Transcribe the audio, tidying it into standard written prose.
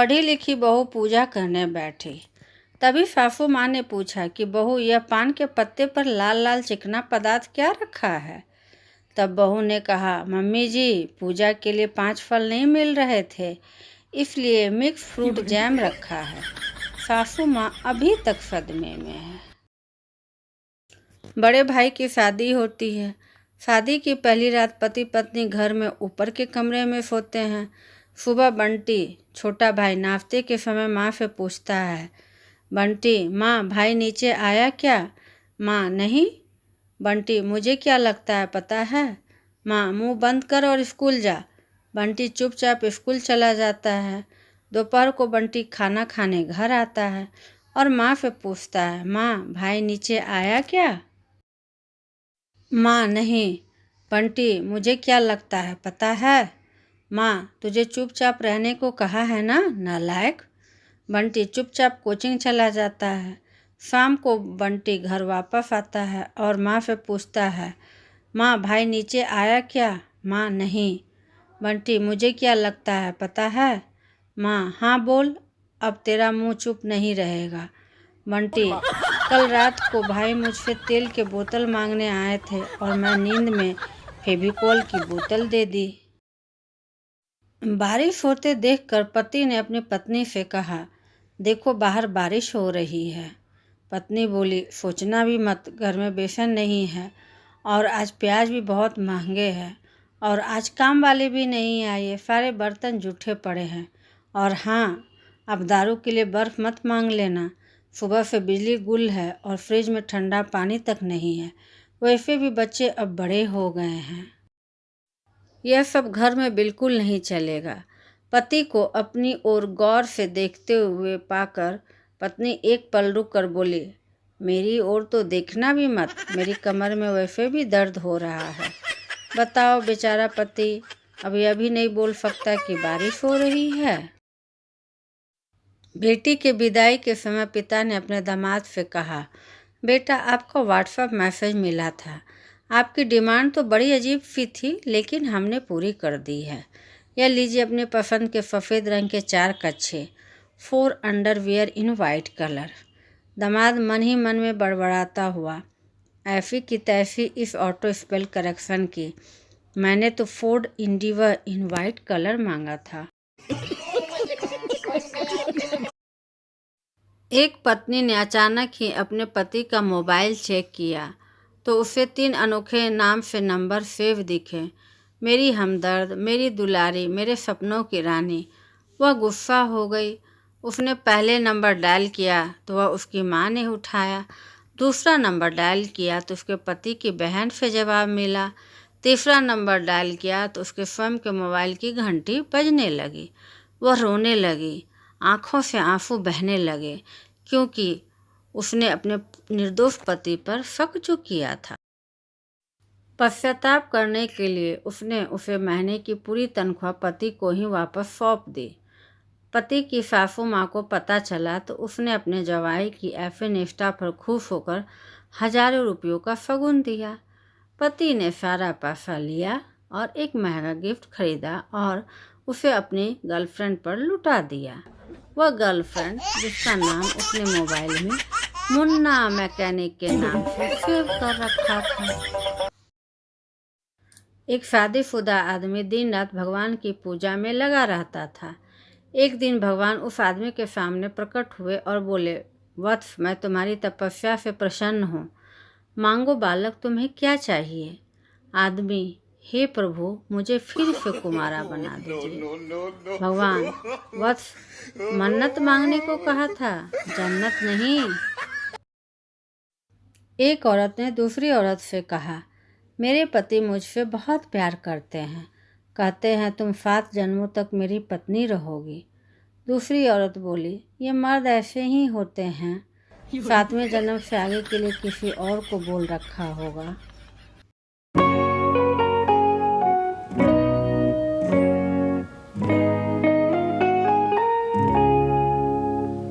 पढ़ी लिखी बहू पूजा करने बैठी। तभी सासू माँ ने पूछा कि बहू, यह पान के पत्ते पर लाल लाल चिकना पदार्थ क्या रखा है? तब बहू ने कहा, मम्मी जी, पूजा के लिए 5 फल नहीं मिल रहे थे, इसलिए मिक्स फ्रूट जैम रखा है। सासू माँ अभी तक सदमे में है। बड़े भाई की शादी होती है। शादी की पहली रात पति पत्नी घर में ऊपर के कमरे में सोते हैं। सुबह बंटी, छोटा भाई, नाश्ते के समय माँ से पूछता है, बंटी, माँ, भाई नीचे आया क्या? माँ, नहीं। बंटी, मुझे क्या लगता है पता है? माँ, मुंह बंद कर और स्कूल जा। बंटी चुपचाप स्कूल चला जाता है। दोपहर को बंटी खाना खाने घर आता है और माँ से पूछता है, माँ, भाई नीचे आया क्या? माँ, नहीं। बंटी, मुझे क्या लगता है पता है? माँ, तुझे चुपचाप रहने को कहा है ना, नालायक। बंटी चुपचाप कोचिंग चला जाता है। शाम को बंटी घर वापस आता है और माँ से पूछता है, माँ, भाई नीचे आया क्या? माँ, नहीं। बंटी, मुझे क्या लगता है पता है? माँ, हाँ बोल, अब तेरा मुंह चुप नहीं रहेगा। बंटी, कल रात को भाई मुझसे तेल के बोतल मांगने आए थे और मैं नींद में फेविकोल की बोतल दे दी। बारिश होते देखकर पति ने अपनी पत्नी से कहा, देखो बाहर बारिश हो रही है। पत्नी बोली, सोचना भी मत, घर में बेसन नहीं है और आज प्याज भी बहुत महंगे हैं और आज काम वाले भी नहीं आए, सारे बर्तन जूठे पड़े हैं। और हाँ, अब दारू के लिए बर्फ़ मत मांग लेना, सुबह से बिजली गुल है और फ्रिज में ठंडा पानी तक नहीं है। वैसे भी बच्चे अब बड़े हो गए हैं। यह सब घर में बिल्कुल नहीं चलेगा। पति को अपनी ओर गौर से देखते हुए पाकर पत्नी एक पल रुक कर बोली, मेरी ओर तो देखना भी मत, मेरी कमर में वैसे भी दर्द हो रहा है। बताओ, बेचारा पति अभी नहीं बोल सकता कि बारिश हो रही है। बेटी के विदाई के समय पिता ने अपने दामाद से कहा, बेटा, आपका व्हाट्सएप मैसेज मिला था। आपकी डिमांड तो बड़ी अजीब सी थी, लेकिन हमने पूरी कर दी है। यह लीजिए अपने पसंद के सफ़ेद रंग के 4 कच्छे, 4 अंडरवियर इन वाइट कलर। दामाद मन ही मन में बड़बड़ाता हुआ, ऐसी की तैसी इस ऑटो स्पेल करेक्शन की, मैंने तो Ford Endeavour in white colour मांगा था। एक पत्नी ने अचानक ही अपने पति का मोबाइल चेक किया तो उसे 3 अनोखे नाम से नंबर सेव दिखे, मेरी हमदर्द, मेरी दुलारी, मेरे सपनों की रानी। वह गुस्सा हो गई। उसने पहले नंबर डायल किया तो वह उसकी माँ ने उठाया, दूसरा नंबर डायल किया तो उसके पति की बहन से जवाब मिला, तीसरा नंबर डायल किया तो उसके स्वयं के मोबाइल की घंटी बजने लगी। वह रोने लगी, आंखों से आंसू बहने लगे, क्योंकि उसने अपने निर्दोष पति पर शक जो किया था। पश्चाताप करने के लिए उसने उसे महीने की पूरी तनख्वाह पति को ही वापस सौंप दी। पति की सासू माँ को पता चला तो उसने अपने जवाई की ऐसे निष्ठा पर खुश होकर हजारों रुपयों का शगुन दिया। पति ने सारा पैसा लिया और एक महंगा गिफ्ट खरीदा और उसे अपनी गर्लफ्रेंड पर लुटा दिया। वह गर्लफ्रेंड जिसका नाम उसने मोबाइल में मुन्ना मैकेनिक के नाम से सेव कर रखा था। एक शादीशुदा आदमी दिन रात भगवान की पूजा में लगा रहता था। एक दिन भगवान उस आदमी के सामने प्रकट हुए और बोले, वत्स, मैं तुम्हारी तपस्या से प्रसन्न हूँ, मांगो बालक, तुम्हें क्या चाहिए? आदमी, हे प्रभु, मुझे फिर से कुमारा बना दीजिए। भगवान, वत्स, मन्नत मांगने को कहा था, जन्नत नहीं। एक औरत ने दूसरी औरत से कहा, मेरे पति मुझसे बहुत प्यार करते हैं, कहते हैं तुम 7 जन्मों तक मेरी पत्नी रहोगी। दूसरी औरत बोली, ये मर्द ऐसे ही होते हैं, 7वें जन्म से आगे के लिए किसी और को बोल रखा होगा।